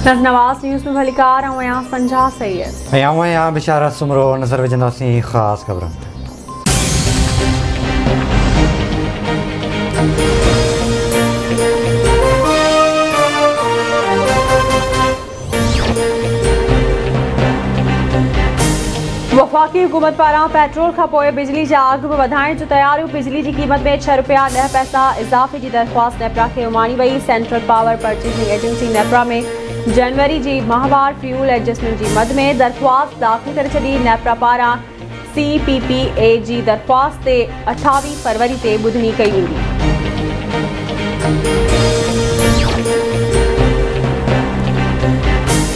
नवाज़ news में भलीकार ऐं आहियां संजा सैयद ऐं आहियां बिशारत सुमरो। नज़र विझंदासीं ख़ासि ख़बरनि ते। वफ़ाक़ी हुकूमत पारां पेट्रोल खां पोइ बिजली जा अघ बि वधाइण जूं तयारियूं। बिजली जी क़ीमत में ₹6.10 इज़ाफ़े जी दरख़्वास्त नेपरा खे उमाणी वई। Central power purchasing agency NEPRA में जनवरी जी माहवार फ्यूल एडजस्टमेंट जी मद में दरख़्वास्त दाख़िल करे छॾी। नेपरा पारां CPPA जी दरख़्वास्त ते 28 फरवरी ते ॿुधणी कई वेंदी।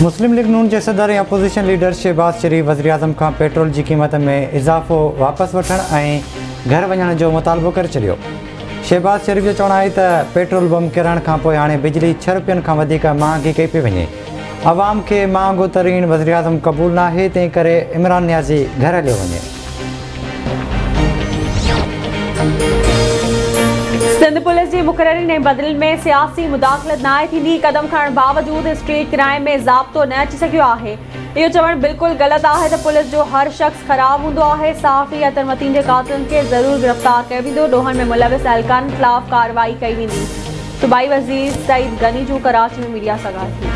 मुस्लिम लीग नून जे सदर ऐं अपोज़िशन लीडर शहबाज़ शरीफ़ वज़ीर आज़म खां पेट्रोल जी क़ीमत में इज़ाफ़ो वापसि वठण ऐं घर वञण जो मुतालबो करे छॾियो। शहबाज़ शरीफ़ जो चवणु आहे त पेट्रोल बम किरण खां पोइ हाणे बिजली ₹6 खां वधीक महांगी कई पई वञे। अवाम खे महांगो तरीन वज़ीर आज़म क़बूल न आहे, तंहिं करे इमरान नियाज़ी घर हलियो वञे। सिंध पुलिस जी मुक़ररी ऐं बदिलनि में सियासी मुदाख़लत नाहे थींदी। क़दम खणण बावजूदि स्ट्रीट क्राइम में ज़ाब्तो न अची सघियो आहे। इहो चवणु बिल्कुलु ग़लति आहे त पुलिस जो हर शख़्स ख़राबु हूंदो आहे। सहाफ़ी अतर मतीन जे क़ातिलनि खे ज़रूरु गिरफ़्तार कयो वेंदो। ॾोहनि में मुलविस एहलकारनि ख़िलाफ़ कार्रवाई कई वेंदी। सूबाई वज़ीर सईद गनी जूं कराची में मीडिया सां ॻाल्हि थी।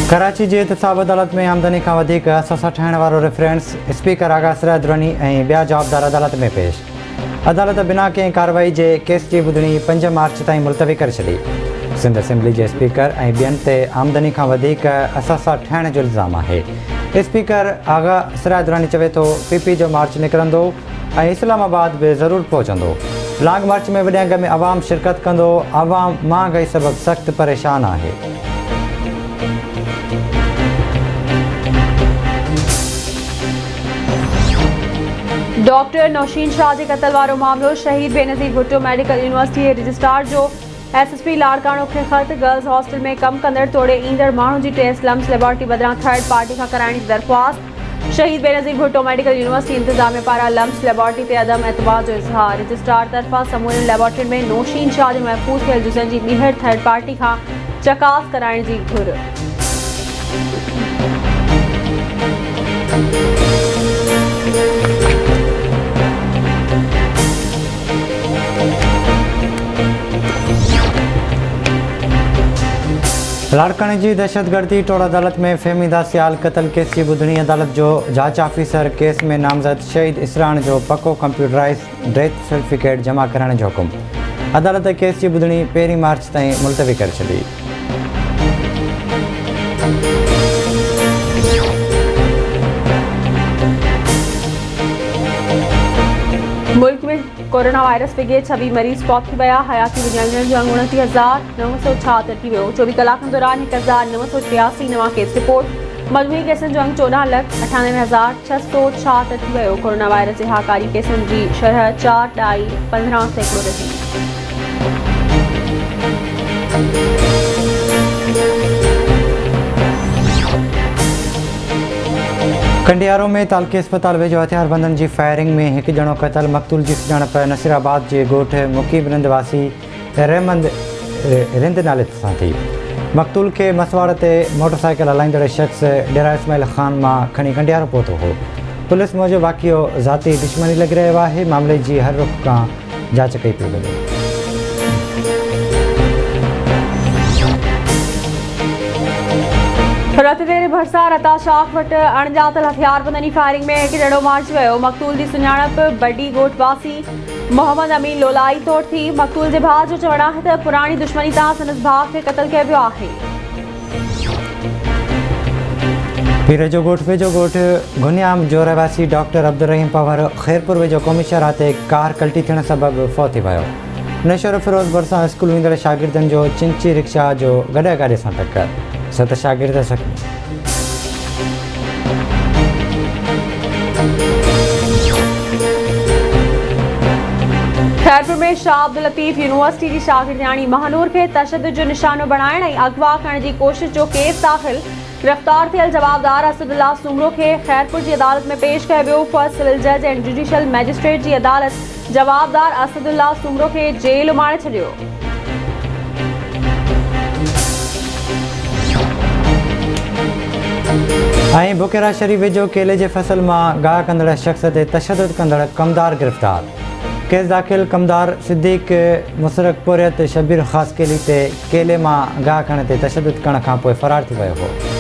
कराची जी एहतसाब अदालत में आमदनी खां वधीक असां ठाहिण वारो रेफरेंस स्पीकर आगा सिराज दुरानी ऐं ॿिया जवाबदार अदालत में पेश। अदालत बिना कंहिं कार्रवाई जे केस जी ॿुधणी 5 मार्च ताईं मुलतवी करे छॾी। सिंध असेंबली जे स्पीकर ऐं ॿियनि ते आमदनी खां वधीक असां ठाहिण जो इल्ज़ाम आहे। स्पीकर आगा सिराज दुरानी चवे थो PP जो मार्च निकिरंदो ऐं इस्लामाबाद बि ज़रूरु पहुचंदो। लॉन्ग मार्च में वॾे अंग में अवाम शिरकत कंदो। अवाम महांगाई सबबि सख़्तु परेशान आहे। डॉक्टर नौशीन शाह जे क़त्ल वारो मामिलो। शहीद बेनज़ीर भुट्टो मेडिकल यूनिवर्सिटी जे रजिस्ट्रार जो SSP लाड़काणो खे ख़त। गर्ल्स हॉस्टल में कमु कंदड़ तोड़े ईंदड़ माण्हू जी टेस्ट लम्स लेबोरेटरी बदिरां थर्ड पार्टी खां कराइण जी दरख़्वास्त। शहीद बेनज़ीर भुट्टो मेडिकल यूनिवर्सिटी इंतज़ामिया पारां लम्स लेबोरेटरी ते अदम एतबार जो इज़हार। रजिस्ट्रार तरफ़ां समूरनि लेबोरेटरियुनि में नौशीन शाह जे महफ़ूज़ थियल जुज़नि जी ॿीहर थर्ड पार्टी खां चकास कराइण जी घुर। लाड़काणे जी दहशतगर्दी टोड़ अदालत में फ़हमीदा सियाल क़त्ल केस जी ॿुधणी। अदालत जो जांच ऑफिसर केस में नामज़द शहीद इसराण जो पको कंप्यूटराइज़ डेथ सर्टिफिकेट जमा करण जो हुकुम। अदालत केस जी ॿुधणी 1 मार्च ताईं मुलतवी करे छॾी। मुल्क में कोरोना वायरस विघे 26 मरीज़ पौध थी विया। हयाती विञाइण जो अंग 29,966 थी वियो। 24 कलाकनि दौरान 1,983 नवां केस रिपोर्ट। मजमूई केसनि जो अंग 14,98,666 थी वियो। कोरोना वायरस जे हाकारी केसनि जी शरह 4.15% रही। कंडियारो में तालकी अस्पताल वेझो हथियारबंदनि जी फायरिंग में हिकु ॼणो क़तल। मक़तूल जी सुञाणप नसीराबाद जे ॻोठ मुकीब रिंद वासी रहमंद रिंद नाले सां थी। मक़तूल खे मसवाड़ ते मोटरसाइकिल हलाईंदड़ शख़्स डेरा इस्माइल ख़ान मां खणी कंडियारो पहुतो हो। पुलिस मूजिबि वाक़ियो ज़ाती दुश्मनी लॻी रहियो आहे। मामले जी हर रुख़ खां जांच कई पई वञे। रत देर भरिसां रता शाख वटि अणॼातल हथियारबंदनि जी फायरिंग में हिकु ॼणो मारिजी वियो। मक़तूल जी सुञाणप बडी ॻोठ वासी मोहम्मद अमीन लोलाई तौरु थी। मक़तूल जे भाउ जो चवणु आहे त पुराणी दुश्मनी तां संदसि भाउ खे क़त्ल कयो वियो आहे। पीर जो ॻोठ वेझो ॻोठ गुनियाम जो रहवासी डॉक्टर अब्दुल रहीम पवर ख़ैरपुर वेझो क़ौमी शहरा ते कार कल्टी थियण सबबि फ़ौत थी वियो। नशो फिरोज़ भरिसां स्कूल वेंदड़ शागिर्दनि जो चिंची रिक्शा जो गॾे गाॾे सां टकर। 7 शागिर्द ज़ख़्मी। खैरपुर में शाह अब्दुल लतीफ़ यूनिवर्सिटी की शागिर्दियाणी महानूर खे तशद्दुद जो निशानो बणाइण ऐं अगवा करण जी कोशिश जो केस दाख़िल गिरफ़्तार थियल जवाबदार असदुल्ला सुमरो खे खैरपुर जी अदालत में पेश कयो वियो। फर्स्ट सिविल जज एंड जुडिशियल मैजिस्ट्रेट जी अदालत जवाबदार असदुल्ला सुमरो खे जेल उमाणे छॾियो। ऐं बुकेरा शरीफ़ वेझो केले जे फसल मां गाह कंदड़ शख़्स ते तशद्दुद कंदड़ कमदार गिरफ़्तार। केस दाख़िल कमदार सिद्दीक मुसरक पुरियत शबीर ख़ासकेली ते केले मां गाह खणण ते तशद्दुद करण खां पोइ फ़रार थी वियो हो।